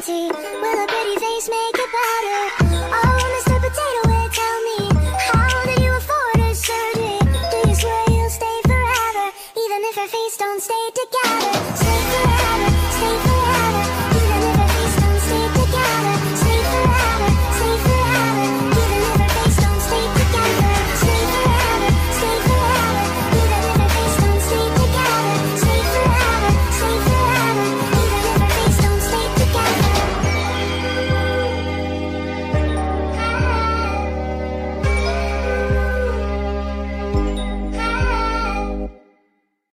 guarantee. Will a pretty face make it better? Oh, Mr. Potato Head, tell me, how did you afford a surgery? Do you swear you'll stay forever, even if our face don't stay together? Stay forever, stay forever.